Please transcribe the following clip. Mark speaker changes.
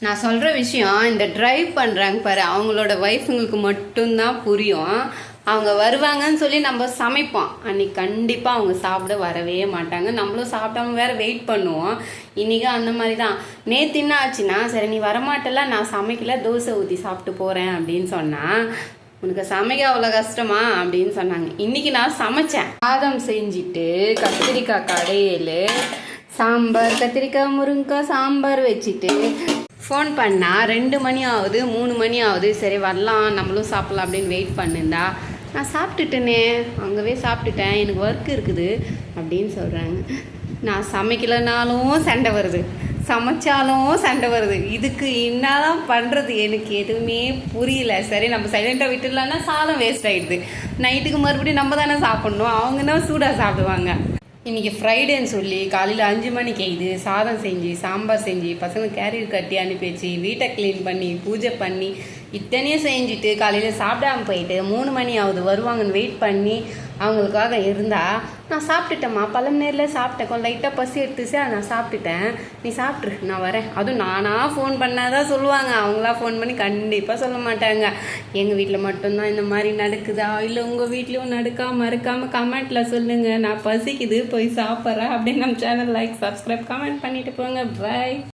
Speaker 1: நான் சொல்கிற விஷயம் இந்த ட்ரைவ் பண்ணுறாங்க பாரு, அவங்களோட ஒய்ஃபுங்களுக்கு மட்டும்தான் புரியும். அவங்க வருவாங்கன்னு சொல்லி நம்ம சமைப்போம், அன்றைக்கி கண்டிப்பாக அவங்க சாப்பிட வரவே மாட்டாங்க. நம்மளும் சாப்பிடாம வேறு வெயிட் பண்ணுவோம். இன்றைக்கி அந்த மாதிரி தான். நேற்று என்ன ஆச்சுன்னா, சரி நீ வரமாட்டல, நான் சமைக்கல, தோசை ஊற்றி சாப்பிட்டு போகிறேன் அப்படின்னு சொன்னால், உனக்கு சமைக்க அவ்வளோ கஷ்டமா அப்படின்னு சொன்னாங்க. இன்றைக்கி நான் சமைச்சேன். சாதம் செஞ்சுட்டு கத்திரிக்காய் கடையில் சாம்பார், கத்திரிக்காய் முருங்கைக்காய் சாம்பார் வச்சுட்டு ஃபோன் பண்ணால் 2 மணி ஆகுது, 3 மணி ஆகுது. சரி வரலாம், நம்மளும் சாப்பிட்லாம் அப்படின்னு வெயிட் பண்ணிருந்தா, நான் சாப்பிட்டுட்டேனே, அங்கேவே சாப்பிட்டுட்டேன், எனக்கு ஒர்க் இருக்குது அப்படின்னு சொல்கிறாங்க. நான் சமைக்கலைனாலும் சண்டை வருது, சமைச்சாலும் சண்டை வருது. இதுக்கு என்னதான் பண்ணுறது எனக்கு எதுவுமே புரியல. சரி நம்ம சைலண்ட்டாக விட்டுடலான்னா சாதம் வேஸ்ட் ஆகிடுது. நைட்டுக்கு மறுபடியும் நம்ம தானே சாப்பிட்ணும், அவங்கன்னா சூடாக சாப்பிடுவாங்க. இன்றைக்கி ஃப்ரைடேன்னு சொல்லி காலையில் 5 மணிக்கு இது சாதம் செஞ்சு சாம்பார் செஞ்சு பசங்க கேரியர் கட்டி அனுப்பி வச்சு வீட்டை க்ளீன் பண்ணி பூஜை பண்ணி இத்தனையும் செஞ்சுட்டு காலையில் சாப்பிடாம போயிட்டு 3 மணி ஆகுது வருவாங்கன்னு வெயிட் பண்ணி அவங்களுக்காக இருந்தால், நான் சாப்பிட்டுட்டேம்மா, பல நேரில் சாப்பிட்டேன், லைட்டாக பசி எடுத்துச்சு, நான் சாப்பிட்டுட்டேன், நீ சாப்பிட்ரு, நான் வரேன். அதுவும் நானாக ஃபோன் பண்ணாதான் சொல்லுவாங்க, அவங்களா ஃபோன் பண்ணி கண்டிப்பாக சொல்ல மாட்டாங்க. எங்கள் வீட்டில் மட்டும்தான் இந்த மாதிரி நடக்குதா, இல்லை உங்கள் வீட்லேயும் மறக்காமல் கமெண்ட்டில் சொல்லுங்கள். நான் பசிக்குது போய் சாப்பிட்றேன் அப்படின்னு நம்ம சேனல் லைக் சப்ஸ்கிரைப் கமெண்ட் பண்ணிவிட்டு போங்க. பை.